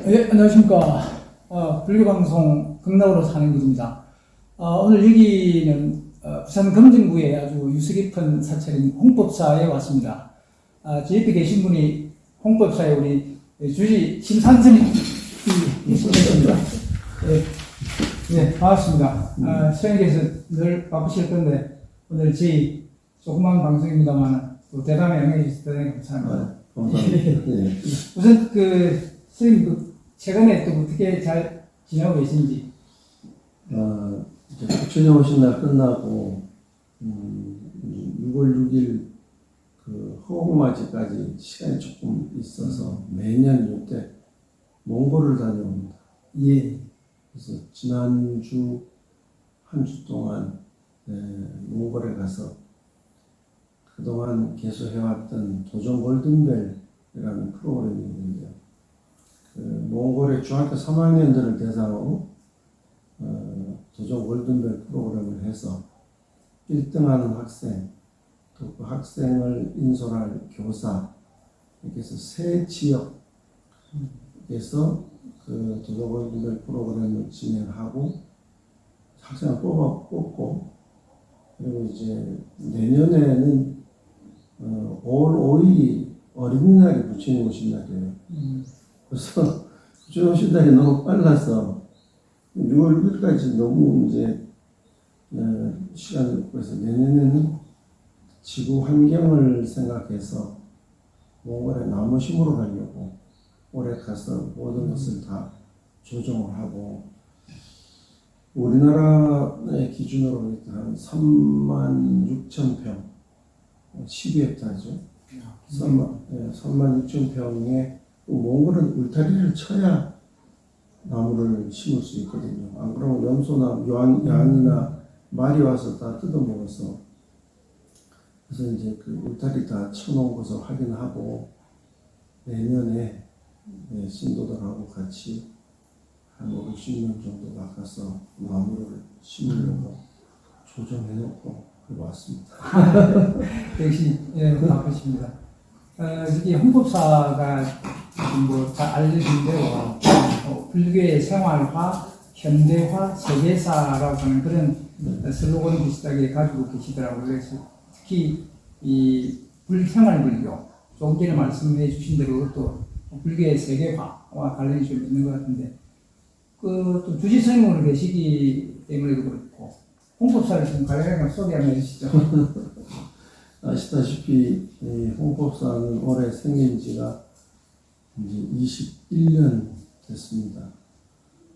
예, 안녕하십니까. 불교방송 극락으로 사는 길입니다. 오늘 여기는 부산 금정구에 아주 유서 깊은 사찰인 홍법사에 왔습니다. 제 옆에 계신 분이 홍법사의 우리 주지 심산스님 계십니다. 예, 반갑습니다. 스님께서 늘 바쁘실 건데 오늘 저희 조그만 방송입니다만 또 대담에 응해주셔서 대단히 감사합니다. 감사합니다. 네. 우선 스님 최근에 또 어떻게 잘 지내고 계신지. 이제 부처님 오신 날 끝나고 6월 6일 그 허공맞이까지 시간이 조금 있어서 매년 이때 몽골을 다녀옵니다. 예. 그래서 지난주 한 주 동안 몽골에 가서 그동안 계속 해왔던 도전 골든벨이라는 프로그램이 있는데요. 그 몽골의 중학교 3학년들을 대상으로 도전 골든벨 프로그램을 해서 1등하는 학생, 또 그 학생을 인솔할 교사, 이렇게 해서 세 지역에서 그 도전 골든벨 프로그램을 진행하고 학생을 뽑고, 그리고 이제 내년에는 5월 5일이 어린이날이 부처님 오신 날이에요. 그래서 부처님 오신 날이 너무 빨라서 6월 6일까지 너무 이제 시간이 없고 해서 내년에는 지구 환경을 생각해서 몽골에 나무 심으러 가려고 올해 가서 모든 것을 다 조정을 하고, 우리나라의 기준으로 한 36,000평 12헥타르죠. 36,000평에 몽골은 울타리를 쳐야 나무를 심을 수 있거든요. 안 그러면 염소나 양이나 말이 와서 다 뜯어먹어서. 그래서 이제 그 울타리 다 쳐놓은 것을 확인하고 내년에 신도들하고 같이 한 50명 정도 나가서 나무를 심으려고 조정해놓고 왔습니다. 역시 바쁘십니다. 여기 홍법사가 잘 알려진 대로 불교의 생활화, 현대화, 세계사라고 하는 그런 슬로건 비슷하게 가지고 계시더라고요. 그래서 특히 이 불생활불교, 조금 전에 말씀해 주신 대로 또 불교의 세계화와 관련이 좀 있는 것 같은데, 또 주지 스님으로 계시기 때문에도 그렇고 홍법사를 좀 간략하게 소개 한번 해주시죠. 아시다시피 홍법사는 올해 생긴 지가 이제 21년 됐습니다.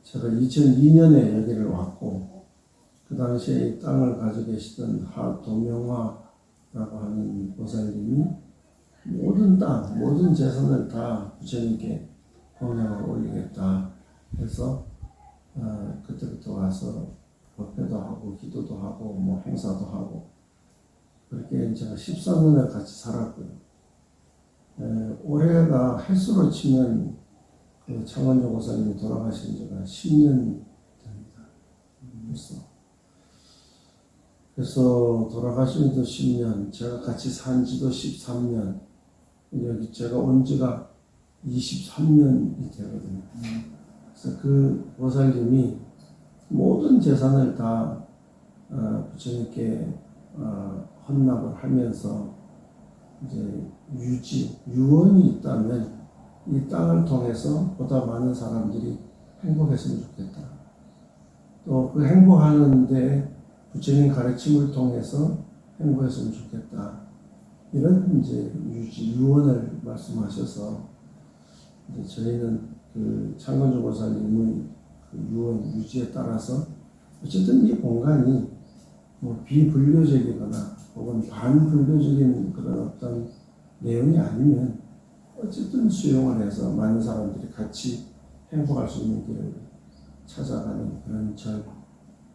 제가 2002년에 여기를 왔고, 그 당시에 이 땅을 가지고 계시던 하도명화라고 하는 보살님이 모든 땅, 모든 재산을 다 부처님께 공양을 올리겠다 해서 그때부터 와서 법회도 하고 기도도 하고 뭐 행사도 하고, 그렇게 제가 13년을 같이 살았고요. 올해가 횟수로 치면 그 창원조 고사님이 돌아가신 지가 10년 됩니다. 그래서 돌아가신 지도 10년, 제가 같이 산 지도 13년, 여기 제가 온 지가 23년이 되거든요. 그래서 그 보살님이 모든 재산을 다 부처님께 헌납을 하면서 이제 유언이 있다면 이 땅을 통해서 보다 많은 사람들이 행복했으면 좋겠다. 또 그 행복하는데 부처님 가르침을 통해서 행복했으면 좋겠다. 이런 이제 유언을 말씀하셔서 이제 저희는 그 창건조 보살님의 그 유언 유지에 따라서 어쨌든 이 공간이 뭐 비불교적이거나 혹은 반불교적인 그런 어떤 내용이 아니면 어쨌든 수용을 해서 많은 사람들이 같이 행복할 수 있는 길을 찾아가는 그런 절,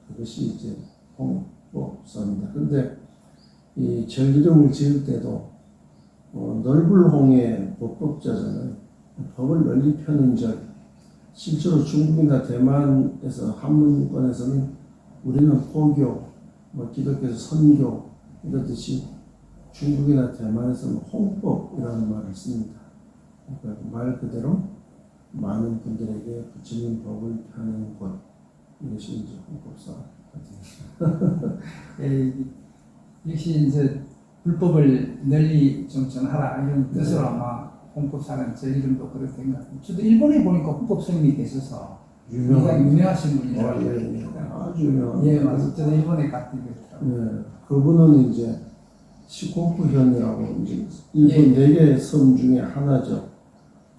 그것이 이제 홍법사입니다. 근데 이 절 이름을 지을 때도 넓을 홍의 법법자잖아요. 법을 널리 펴는 절. 실제로 중국이나 대만에서 한문권에서는 우리는 포교, 뭐 기독교에서 선교 이러듯이 중국이나 대만에서는 홍법이라는 말을 씁니다. 그러니까 말 그대로 많은 분들에게 부처님 법을 펴는 곳, 이것이 이제 홍법사 같은. 예, 역시 이제 불법을 널리 좀 전하라 이런 뜻으로 아마 홍법사는 제 이름도 그렇게 된 것 같아요. 저도 일본에 보니까 홍법 스님이 계셔서 굉장히 유명하신 분이더라고요. 예, 아주 유명한. 예, 맞아요. 저도 일본에 갔던 게 있더라고요. 예, 그분은 이제 시코쿠현이라고 이제 일본 예. 4개의 섬 중에 하나죠.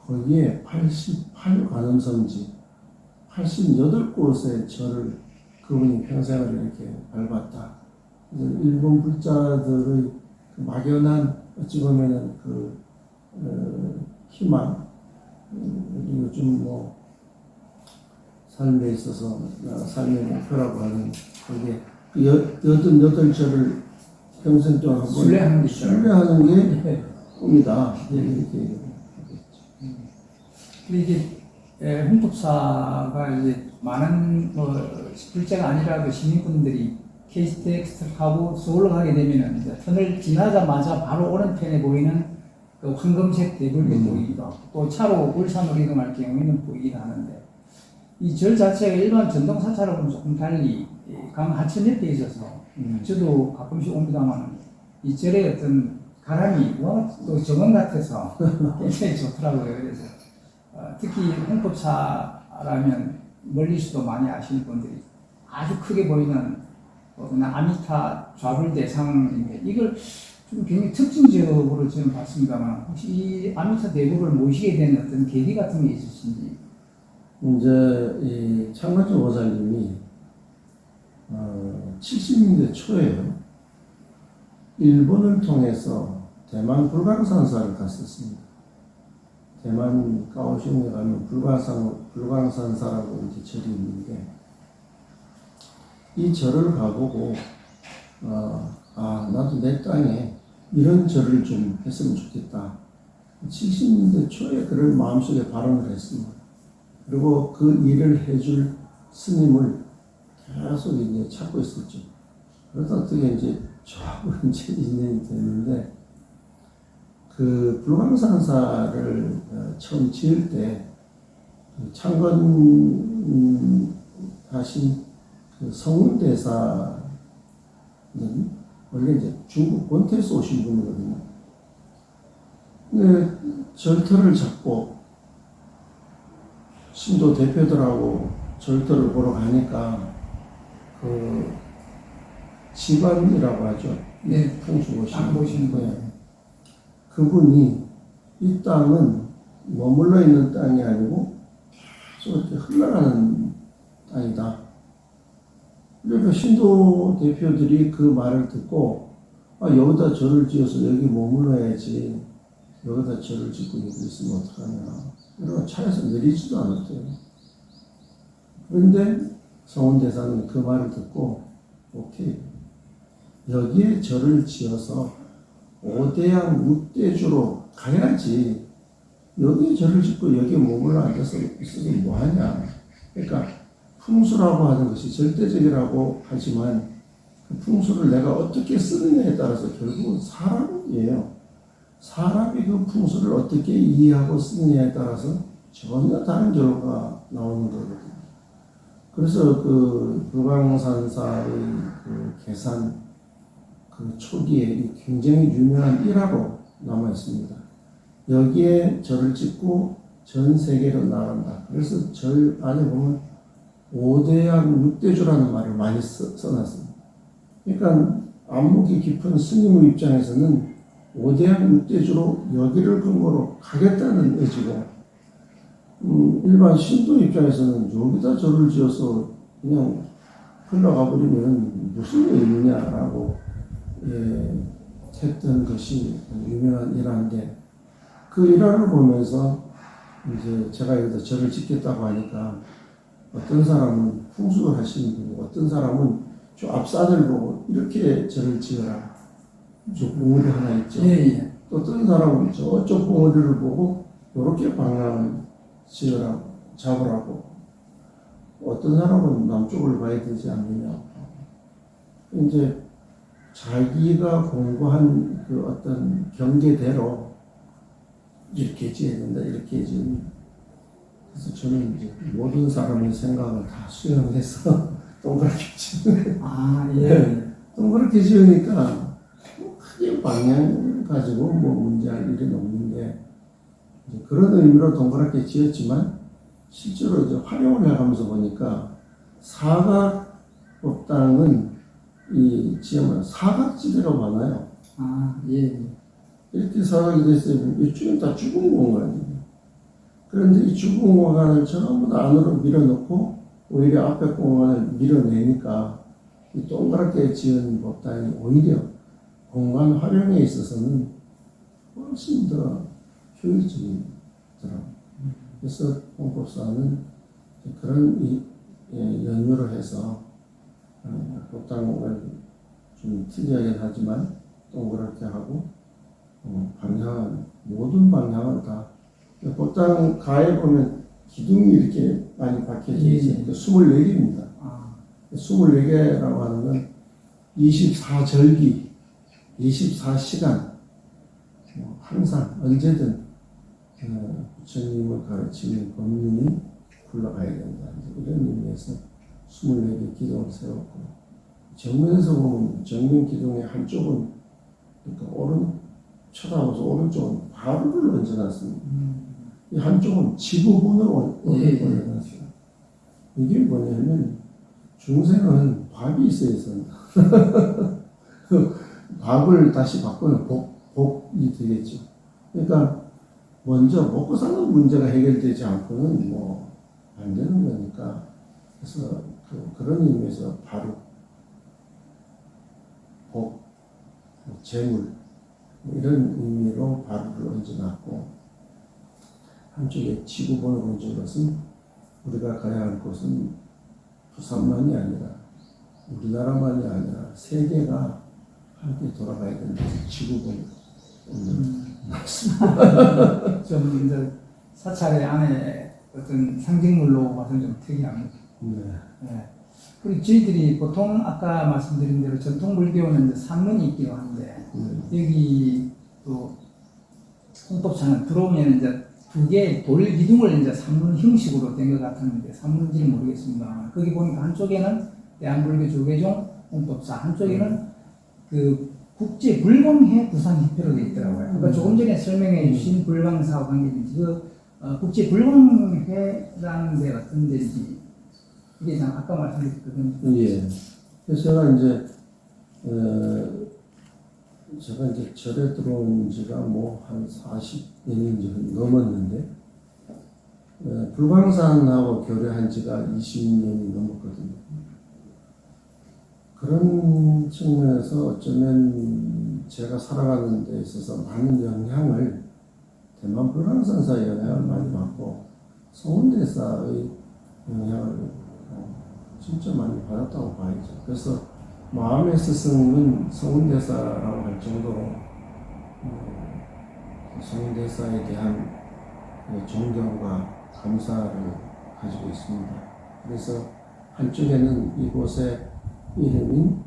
거기에 88 관음섬지 88곳의 절을 그분이 평생을 이렇게 밟았다. 그래서 일본 불자들의 그 막연한 어찌 보면은 희망, 그리고 좀 뭐 삶에 있어서 삶의 목표라고 하는 그게 88절을 평생 동안 한번 순례하는 게 있어요. 순례하는 게 예. 꿈이다. 예. 이렇게 얘기하겠죠. 근데 이게 홍법사가 이제 많은 불자가 아니라도 시민분들이 KTX하고 서울로 가게 되면은 이제 터널 지나자마자 바로 오른편에 보이는 그 황금색 대불도 보이기도 하고 또 차로 울산으로 이동할 경우에는 보이기도 하는데 이 절 자체가 일반 전동 사찰하고는 조금 달리 강 하천 옆에 있어서 저도 가끔씩 옵니다만 이 절의 어떤 가람이 또 정원 같아서 굉장히 좋더라고요. 그래서 특히 홍법사라면 멀리서도 많이 아시는 분들이 아주 크게 보이는 아미타 좌불 대상인데 이걸 좀 굉장히 특징적으로 저는 봤습니다만 혹시 이 아미타 대부를 모시게 된 어떤 계기 같은 게 있으신지? 이제 이 창관조 보살님이 70년대 초에요. 일본을 통해서 대만 불광산사를 갔었습니다. 대만 까오슝에 가면 불광산사라고 이제 절이 있는데 이 절을 가보고 나도 내 땅에 이런 절을 좀 했으면 좋겠다. 70년대 초에 그런 마음속에 발언을 했습니다. 그리고 그 일을 해줄 스님을 계속 이제 찾고 있었죠. 그러다 어떻게 이제 저하고 이제 인연이 됐는데 그 불광산사를 처음 지을 때 창건 하신 그 성운대사는 원래 이제 중국 본태에서 오신 분이거든요. 근데 절터를 잡고 신도 대표들하고 절터를 보러 가니까 그 지관이라고 하죠. 네, 풍수 땅 보시는 거예요. 그분이 이 땅은 머물러 있는 땅이 아니고 계속 이렇게 흘러가는 땅이다. 그러니까 신도 대표들이 그 말을 듣고 여기다 절을 지어서 여기 머물러야지 여기다 절을 짓고 여기 있으면 어떡하냐. 그러고 차에서 내리지도 않았대요. 그런데 성운대사는 그 말을 듣고 오케이. 여기에 절을 지어서 5대양 6대주로 가야지 여기에 절을 짓고 여기에 머물러 앉아서 있어서 뭐하냐. 그러니까 풍수라고 하는 것이 절대적이라고 하지만 그 풍수를 내가 어떻게 쓰느냐에 따라서 결국은 사람이에요. 사람이 그 풍수를 어떻게 이해하고 쓰느냐에 따라서 전혀 다른 결과가 나오는 거거든요. 그래서 그 불광산사의 그 계산 그 초기에 굉장히 유명한 일화로 남아 있습니다. 여기에 절을 짓고 전 세계로 나간다. 그래서 절 안에 보면 5대양 6대주라는 말을 많이 써놨습니다. 그러니까 안목이 깊은 스님의 입장에서는 5대양 6대주로 여기를 근거로 가겠다는 의지고 일반 신도 입장에서는 여기다 절을 지어서 그냥 흘러가 버리면 무슨 의미냐라고 했던 것이 유명한 일화인데 그 일화를 보면서 이제 제가 여기다 절을 짓겠다고 하니까 어떤 사람은 풍수를 하시는 분이고 어떤 사람은 저 앞산을 보고 이렇게 절을 지어라. 저 봉우리 하나 있죠. 예. 또 어떤 사람은 저쪽 봉우리를 보고 이렇게 방향을 잡으라고. 어떤 사람은 남쪽을 봐야 되지 않느냐. 이제 자기가 공부한 그 어떤 경계대로 이렇게 지어야 된다, 이렇게 지어야 된다. 그래서 저는 이제 모든 사람의 생각을 다 수용해서 동그랗게 지으면 아, 예. 동그랗게 지으니까 뭐 크게 방향 가지고 뭐 문제할 일은 없는데 이제 그런 의미로 동그랗게 지었지만 실제로 이제 활용을 해가면서 보니까 사각법당은 이 지으면 사각지대가 많아요. 아, 예. 이렇게 사각이 됐어요. 이쪽은 다 죽은 공간이에요. 그런데 이 죽은 공간을 전부 다 안으로 밀어넣고 오히려 앞에 공간을 밀어내니까 이 동그랗게 지은 법당이 오히려 공간 활용에 있어서는 훨씬 더 효율적이더라고요. 그래서 홍법사는 그런 연유를 해서 법당을 좀 특이하긴 하지만 동그랗게 하고 방향은 모든 방향을 다 법당 가에 보면 기둥이 이렇게 많이 박혀져 있어요. 24개입니다. 아, 24개라고 하는 건 24절기, 24시간 항상 언제든 부처님을 가르치는 법륜이 굴러가야 된다. 이런 의미에서 24개 기둥을 세웠고 정면에서 보면 정면 기둥의 한쪽은 그러니까 쳐다보면서 오른쪽은 바로를 얹어놨습니다. 이 한쪽은 지구본으로 올려놨어요. 이게 뭐냐면 중생은 밥이 있어야 된다. 밥을 다시 바꾸면 복이 되겠죠. 그러니까 먼저 먹고 사는 문제가 해결되지 않고는 뭐 안 되는 거니까 그래서 그런 의미에서 바로 복, 재물 이런 의미로 바로를 얹어놨고 한쪽에 지구본을 얹은 것은 우리가 가야 할 곳은 부산만이 아니라 우리나라만이 아니라 세계가 함께 돌아가야 된다. 지구본을 얹어놨습니다. 좀 이제 사찰의 안에 어떤 상징물로 봐서는 좀 특이합니다. 네. 네. 그리고 저희들이 보통 아까 말씀드린 대로 전통 불교는 이제 산문이 있기도 한데 여기 또 홍법사는 들어오면 이제 두 개의 돌 기둥을 이제 산문 형식으로 된 것 같았는데 산문인지는 모르겠습니다. 거기 보니까 한쪽에는 대한불교 조계종 홍법사, 한쪽에는 그 국제 불광회 부산협회로 되어 있더라고요. 그러니까 조금 전에 설명해 주신 불광사와 관계된지 국제 불광회라는 데 어떤 데인지 이게 참 아까 말씀드렸거든요. 예. 그래서 제가 이제 절에 들어온 지가 뭐 한 40년이 넘었는데, 불광산하고 교류한 지가 20년이 넘었거든요. 그런 측면에서 어쩌면 제가 살아가는 데 있어서 많은 영향을, 대만 불광산사의 영향을 많이 받고, 성운대사의 영향을 진짜 많이 받았다고 봐야죠. 그래서 마음의 스승은 성운대사라고 할 정도로 성운대사에 대한 존경과 감사를 가지고 있습니다. 그래서 한쪽에는 이곳의 이름인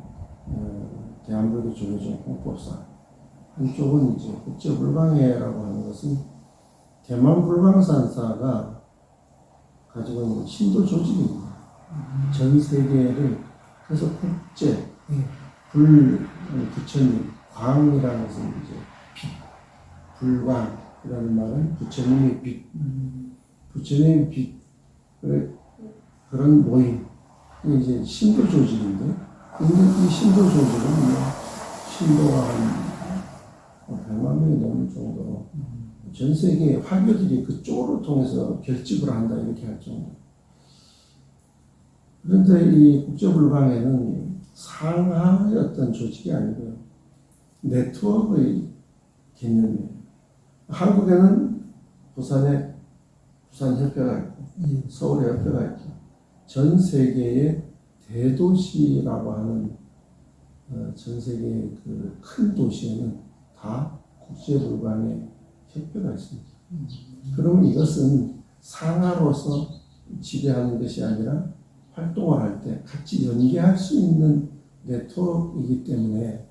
대한불교 조계종 홍법사, 한쪽은 이제 국제불광회라고 하는 것은 대만 불광산사가 가지고 있는 신도 조직입니다. 전 세계를, 그래서 국제, 부처님, 광이라는 것은 이제 빛, 불광이라는 말은 부처님의 빛, 부처님의 빛, 그런 모임, 이제 신도 조직인데, 근데 이 신도 조직은 신도가 한 100만 명이 넘을 정도로 전 세계 화교들이 그쪽으로 통해서 결집을 한다 이렇게 할 정도. 그런데 이 국제불광회는 상하의 어떤 조직이 아니고요. 네트워크의 개념이에요. 한국에는 부산에 부산협회가 있고, 서울에 협회가 있고, 전 세계의 대도시라고 하는 전 세계의 그 큰 도시에는 다 국제불광회 협회가 있습니다. 그러면 이것은 상하로서 지배하는 것이 아니라 활동을 할 때 같이 연계할 수 있는 네트워크이기 때문에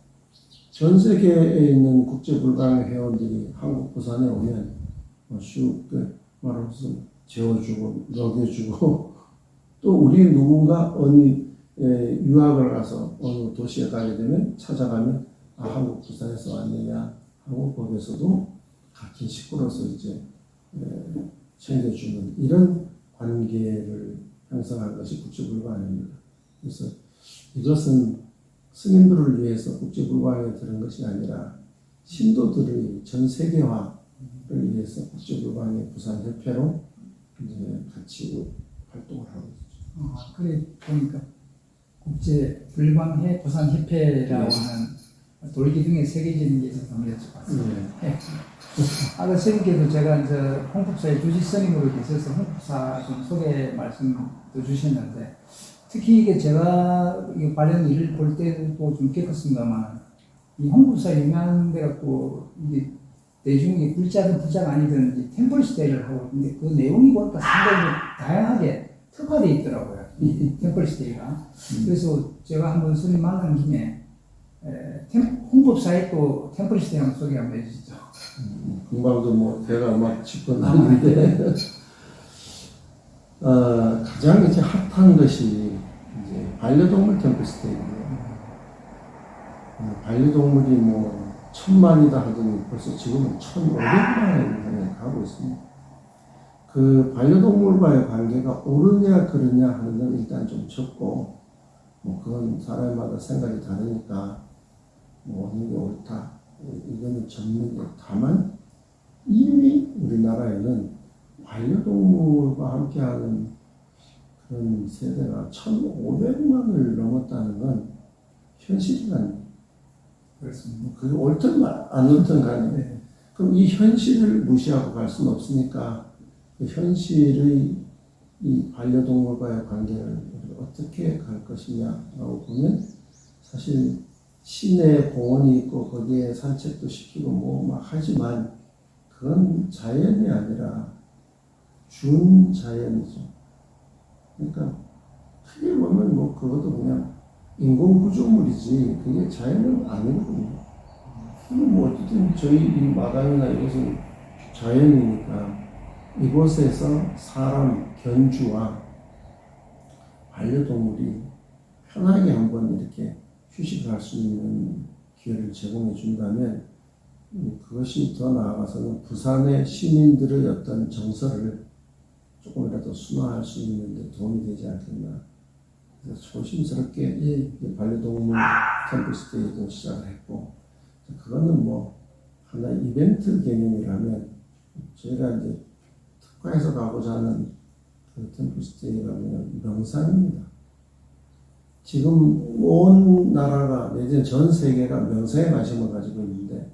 전 세계에 있는 국제불광회 회원들이 한국 부산에 오면 말로서 재워주고 먹여주고 또 우리 누군가 어느 유학을 가서 어느 도시에 가게 되면 찾아가면 한국 부산에서 왔느냐 하고 거기서도 같은 식구로서 이제 챙겨주는 이런 관계를 형성할 것이 국제불관입니다. 그래서 이것은 스님들을 위해서 국제불관에 들은 것이 아니라 신도들의 전 세계화를 위해서 국제불관의 부산협회로 이제 같이 활동을 하고 있죠. 그래 보니까 국제 불광회 부산협회라고 하는 돌기둥의 세계적인 게 있어서 한번 여쭤봤습니다. 네. 아까 스님께서 제가 이제 홍법사의 주지 스님으로 계셔서 홍법사 좀 소개 말씀도 주셨는데 특히 이게 제가 이 관련 일을 볼 때도 좀 겪었습니다만 이 홍법사 유명한 데 갖고 이게 대중이 불자든 부자가 아니든 이 템플 스테이를 하고 있는데 그 내용이 보니까 상당히 다양하게 특화되어 있더라고요. 이 템플 스테이가. 그래서 제가 한번 스님 만난 김에 홍법사에 또 템플 스테이 한번 소개 한번 해주시죠. 금방도 뭐 대가 막 짚고 나는데 가장 이제 핫한 것이 이제 반려동물 템플 스테이예요. 반려동물이 뭐 1000만이다 하더니 벌써 지금은 1500만에 가고 있습니다. 그 반려동물과의 관계가 옳으냐 그르냐 하는 건 일단 좀 적고 뭐 그건 사람마다 생각이 다르니까 뭐 어느 게 옳다 이거는 전문데 다만 이미 우리나라에는 반려동물과 함께하는 그런 세대가 1500만을 넘었다는 건 현실이 아니에요. 그렇습니다. 그게 옳든 안 옳든 간에 네. 그럼 이 현실을 무시하고 갈 수는 없으니까 그 현실의 이 반려동물과의 관계를 어떻게 갈 것이냐라고 보면 사실 시내에 공원이 있고 거기에 산책도 시키고 뭐 막 하지만 그건 자연이 아니라 준자연이죠. 그러니까 크게 보면 뭐 그것도 그냥 인공 구조물이지 그게 자연은 아니거든요. 뭐 어쨌든 저희 이 마당이나 이것은 자연이니까 이곳에서 사람 견주와 반려동물이 편하게 한번 이렇게 휴식할 수 있는 기회를 제공해 준다면 그것이 더 나아가서는 부산의 시민들의 어떤 정서를 조금이라도 순화할 수 있는 데 도움이 되지 않겠나. 그래서 조심스럽게 반려동물 템플 스테이도 시작을 했고 그거는 뭐 하나의 이벤트 개념이라면 저희가 이제 특화해서 가고자 하는 그 템플 스테이라면 명상입니다. 지금 온 나라가 내지는 전 세계가 명상에 관심을 가지고 있는데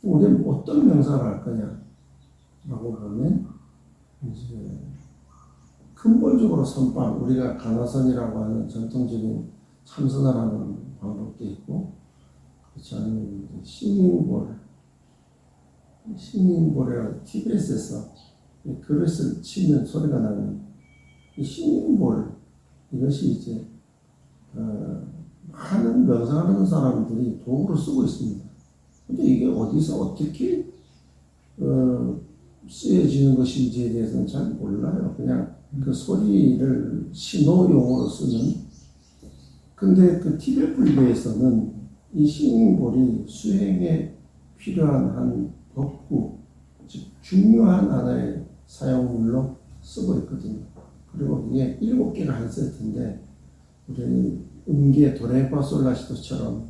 우리는 어떤 명상을 할 거냐라고 보면 이제 근본적으로 선방 우리가 가나선이라고 하는 전통적인 참선을 하는 방법도 있고 그렇지 않으면 싱잉볼이라고 TBS에서 그릇을 치면 소리가 나는 이 싱잉볼 이것이 이제 많은 명상하는 사람들이 도구로 쓰고 있습니다. 근데 이게 어디서 어떻게 쓰여지는 것인지에 대해서는 잘 몰라요. 그냥 그 소리를 신호용으로 쓰는. 근데 그 티베트 불교에서는 이 싱잉볼이 수행에 필요한 한 법구, 즉 중요한 하나의 사용물로 쓰고 있거든요. 그리고 이게 7개가 한 세트인데 우리 음계 도레파솔라시도처럼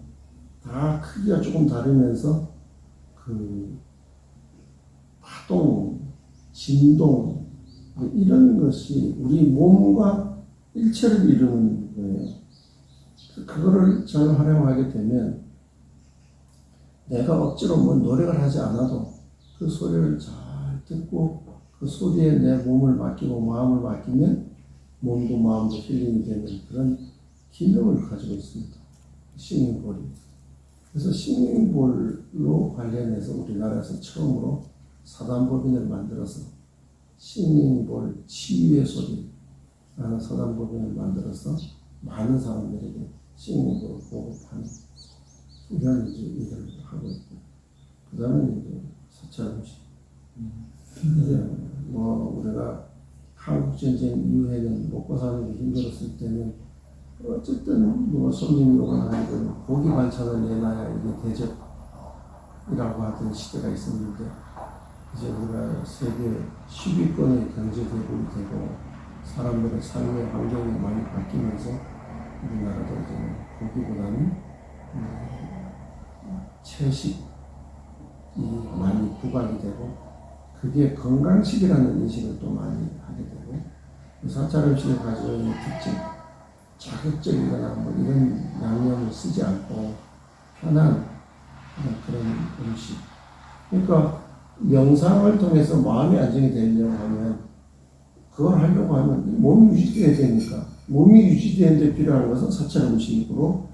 다 크기가 조금 다르면서 그 파동, 진동 이런 것이 우리 몸과 일체를 이루는 거예요. 그거를 잘 활용하게 되면 내가 억지로 뭐 노력을 하지 않아도 그 소리를 잘 듣고 그 소리에 내 몸을 맡기고 마음을 맡기면 몸도 마음도 힐링이 되는 그런 기능을 가지고 있습니다. 싱잉볼이. 그래서 싱잉볼로 관련해서 우리나라에서 처음으로 사단법인을 만들어서 싱잉볼 치유의 소리라는 사단법인을 만들어서 많은 사람들에게 싱잉볼을 보급하는 이런 이제 일을 하고 있고 그 다음에 이제 사찰음식 뭐 우리가 한국 전쟁 이후에는 먹고 사는 게 힘들었을 때는 어쨌든 뭐 손님이 오거나 하니까 고기 반찬을 내놔야 이게 대접이라고 하던 시대가 있었는데 이제 우리가 세계 10위권의 경제 대국이 되고 사람들의 삶의 환경이 많이 바뀌면서 우리나라도 이제 고기보다는 채식이 많이 부각이 되고 그게 건강식이라는 인식을 또 많이 하게 되고 사찰 음식을 가지고 있는 특징 자극적이거나 뭐 이런 양념을 쓰지 않고 편한 그런 음식. 그러니까 명상을 통해서 마음이 안정이 되려고 하면 그걸 하려고 하면 몸이 유지돼야 되니까 몸이 유지되는데 필요한 것은 사찰 음식으로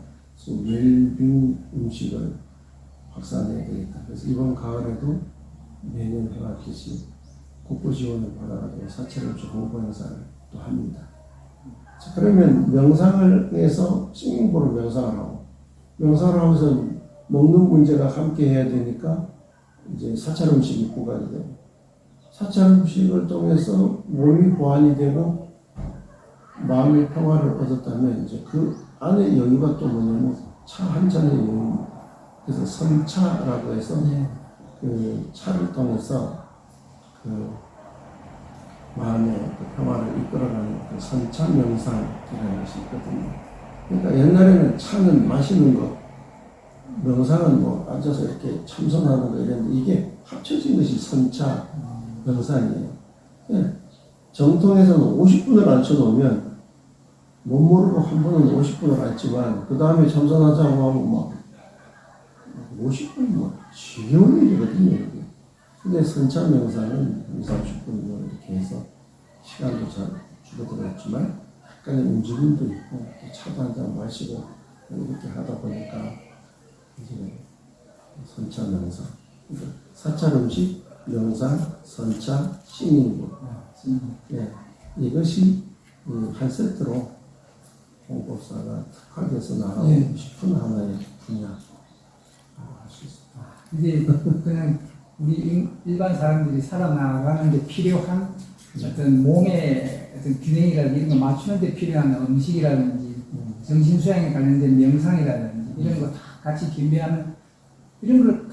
웰빙 음식을 확산해야 되겠다. 그래서 이번 가을에도 매년 해왔듯이 국고 지원을 받아가지고 사찰 음식 홍보 행사를 또 합니다. 자, 그러면 명상을 해서 싱잉보로 명상을 하고 명상을 하면서 먹는 문제가 함께 해야 되니까 이제 사찰 음식이 부각이 되고 사찰 음식을 통해서 몸이 보완이 되고 마음의 평화를 얻었다면 이제 그 안에 여유가 또 뭐냐면 차 한 잔의 여유. 그래서 선차라고 해서 그 차를 통해서 그 마음의 그 평화를 이끌어가는 그 선차 명상이라는 것이 있거든요. 그러니까 옛날에는 차는 마시는 거, 명상은 뭐 앉아서 이렇게 참선하는 거 이랬는데 이게 합쳐진 것이 선차 명상이에요. 정통에서는 50분을 앉혀놓으면 못 모르고 한 번은 50분을 앉지만 그 다음에 참선하자고 하면 막 50분이 뭐 지겨운 일이거든요. 이게. 근데 선차 명상은 30분 뭐 이렇게 해서 시간도 잘 줄어들었지만 약간의 움직임도 있고 또 차도 한 잔 마시고 이렇게 하다 보니까 이제 선차 명상, 그러니까 사찰 음식, 명상, 선차, 싱잉보. 네, 이것이 한 세트로 홍법사가 특화돼서 나가고 싶은 하나의 분야. 할 수 있습니다. 이게 그냥 우리 일반 사람들이 살아나가는 데 필요한 어떤 몸의 어떤 균형이라든지 이런 거 맞추는 데 필요한 음식이라든지 정신수양에 관련된 명상이라든지 이런 거 다 같이 겸비하는 이런 걸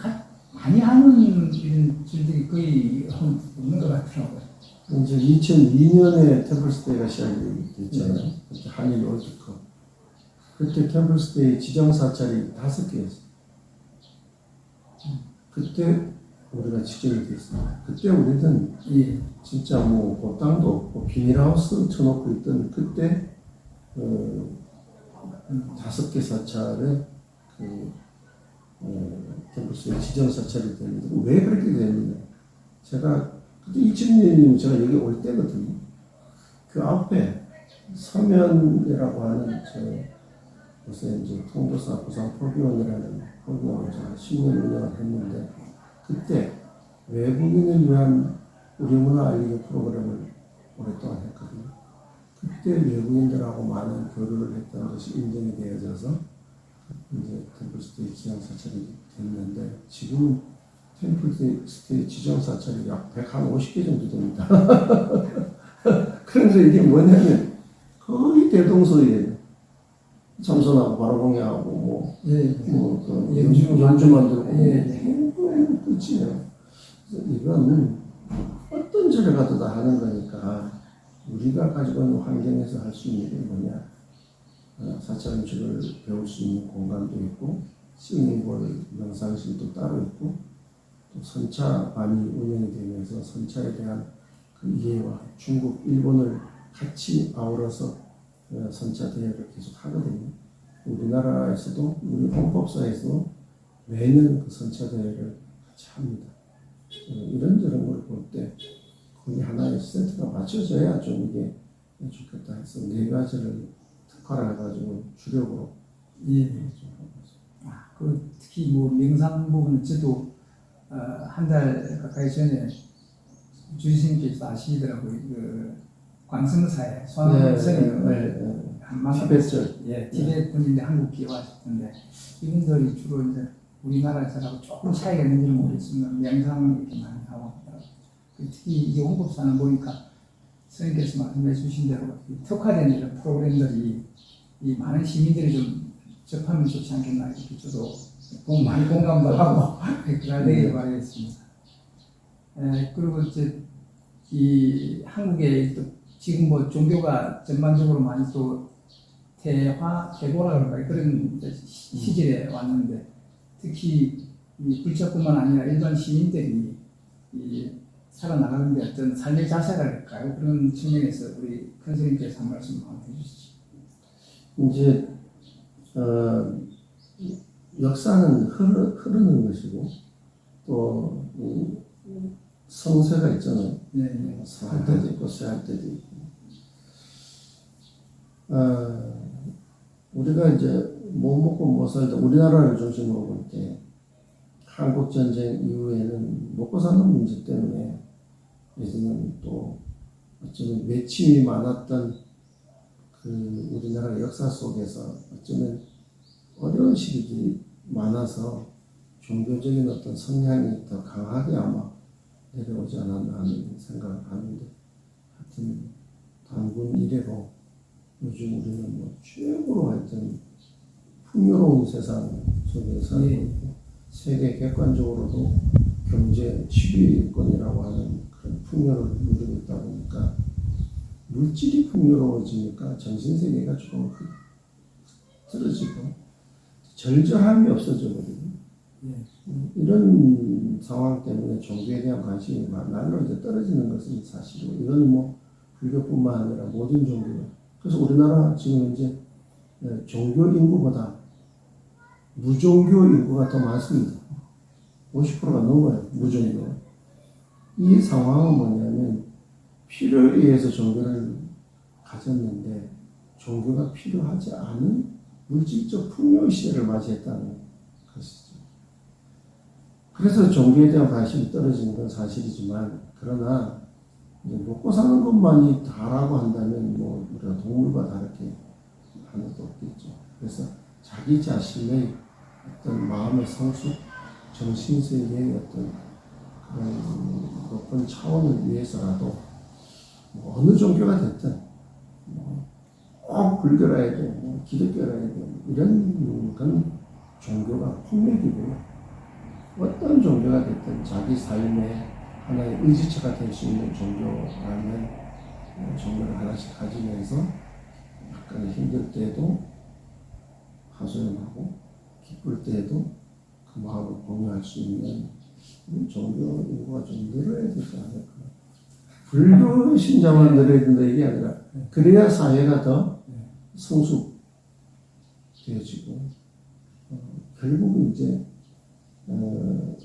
많이 하는 이런 줄들이 거의 없는 것 같더라고요. 이제 2002년에 템플스테이가 시작이 됐잖아요. 그때 한일 월드컵. 그때 템플스테이 지정사찰이 5개였어요. 그때 우리가 지정이 됐습니다. 그때 우리는 진짜 뭐 땅도 없고 비닐하우스 쳐놓고 있던 그때 5개 사찰에 템플스테이 지정사찰이 됐는데 왜 그렇게 됐느냐. 제가 그때 2000년이면 제가 여기 올 때거든요. 그 앞에 서면이라고 하는 요새 이제 통도사 부산 포기원이라는 포기원을 제가 10년 운영을 했는데 그때 외국인을 위한 우리 문화 알리기 프로그램을 오랫동안 했거든요. 그때 외국인들하고 많은 교류를 했던 것이 인정이 되어져서 이제 템플스테이 지정사찰이 됐는데 지금 템플스테이 지정사찰이 약 150개 정도 됩니다. 그런데 이게 뭐냐면 거의 대동소이해요. 참선하고 바로 공양하고 연주 만들고 끝이에요. 이건 어떤 절에 가도 다 하는 거니까 우리가 가지고 있는 환경에서 할 수 있는 게 뭐냐. 사찰 음식을 배울 수 있는 공간도 있고 싱잉볼 명상실도 따로 있고 또 선차반이 운영이 되면서 선차에 대한 그 이해와 중국, 일본을 같이 아우러서 선차 대회를 계속 하거든요. 우리나라에서도 우리 홍법사에서 매년 그 선차 대회를 같이 합니다. 이런저런 걸 볼 때 거의 하나의 세트가 맞춰져야 좀 이게 좋겠다 해서 4가지를 특화를 해가지고 주력으로 좀 하고 있습니다. 그 특히 뭐 명상 부분은 저도 한 달 가까이 전에 주지스님께서 아시더라고요. 그 광성사에 손스님 티베트 티베트 분인데 한국 기여하셨던데 이분들이 주로 이제 우리나라 사람하고 조금 차이가 있는지는 모르겠지만 명상을 이렇게 많이 하고 특히 이게 홍법사는 보니까 선생님께서 말씀해 주신 대로 이 특화된 이런 프로그램들이 이 많은 시민들이 좀 접하면 좋지 않겠나 이렇게 저도 많이 공감도 하고 그래야 되길 바라겠습니다. 그리고 이제 이 한국에 또 지금 뭐 종교가 전반적으로 많이 또 퇴보라 그럴까요? 그런 이제 시절에 왔는데 특히 이 불교뿐만 아니라 일반 시민들이 이 살아나가는 데 어떤 삶의 자세랄까요? 그런 측면에서 우리 큰 스님께서 한 말씀 한번 해주시죠. 이제 역사는 흐르는 것이고 또 성세가 있잖아요. 네. 상할 때도 있고 쇠할 때도 있고. 우리가 이제 못 먹고 못 살다 우리나라를 중심으로 볼 때 한국 전쟁 이후에는 먹고 사는 문제 때문에 예전에는 또 어쩌면 외침이 많았던 그 우리나라 역사 속에서 어쩌면 어려운 시기들이 많아서 종교적인 어떤 성향이 더 강하게 아마 내려오지 않았나 하는 생각을 하는데 하여튼 단군 이래로 요즘 우리는 뭐 최고로 하여튼 풍요로운 세상 속에 살고 있고 세계 객관적으로도 경제 10위권이라고 하는 그런 풍요를 누리고 있다 보니까 물질이 풍요로워지니까 정신세계가 조금 흐트러지고 절절함이 없어져 버리고 이런 상황 때문에 종교에 대한 관심이 날로 이제 떨어지는 것은 사실이고 이거는 뭐 불교뿐만 아니라 모든 종교가 그래서 우리나라 지금 현재 종교 인구보다 무종교 인구가 더 많습니다. 50%가 넘어요. 무종교. 이 상황은 뭐냐면 필요에 의해서 종교를 가졌는데 종교가 필요하지 않은 물질적 풍요 시대를 맞이했다는 것이죠. 그래서 종교에 대한 관심이 떨어지는 건 사실이지만 그러나 이제 먹고 사는 것만이 다라고 한다면 뭐 우리가 동물과 다르게 하는 것도 없겠죠. 그래서 자기 자신의 어떤 마음의 성숙, 정신세계의 어떤 그런 높은 차원을 위해서라도 뭐 어느 종교가 됐든 꼭 불교라 해야 돼, 뭐 기독교라 해야 돼 이런 건 종교가 폭력이고요. 어떤 종교가 됐든 자기 삶의 하나의 의지처가 될 수 있는 종교라면 종교를 하나씩 가지면서 약간 힘들 때에도 하소연하고 기쁠 때에도 그 마음을 공유할 수 있는 종교 인구가 좀 늘어야 되지 않을까. 불교 신자만 늘어야 된다 이게 아니라 그래야 사회가 더 성숙되어지고 결국은 이제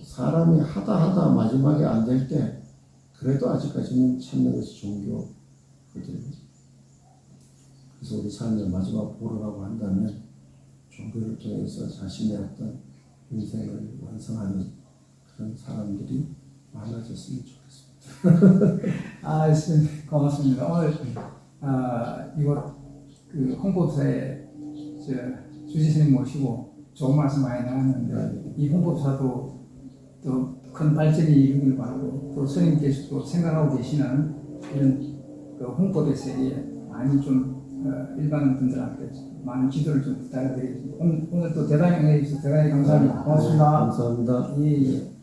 사람이 하다 마지막에 안 될 때 그래도 아직까지는 찾는 것이 종교거든요. 그래서 우리 삶의 마지막 보러라고 한다면 종교를 통해서 자신의 어떤 인생을 완성하는 그런 사람들이 많아졌으면 좋겠습니다. 고맙습니다. 오늘 이곳 그 홍보사에 주지스님 모시고 좋은 말씀 많이 나왔는데 이 홍보사도 또 큰 발전이 이루길 바라고 또 스님께서도 생각하고 계시는 이런 그 홍보대 세계에 많이 좀 일반 분들한테 많은 지도를 좀 부탁드리겠습니다. 오늘 또 대단히 응해 주셔서 대단히 감사합니다. 고맙습니다. 감사합니다. 예.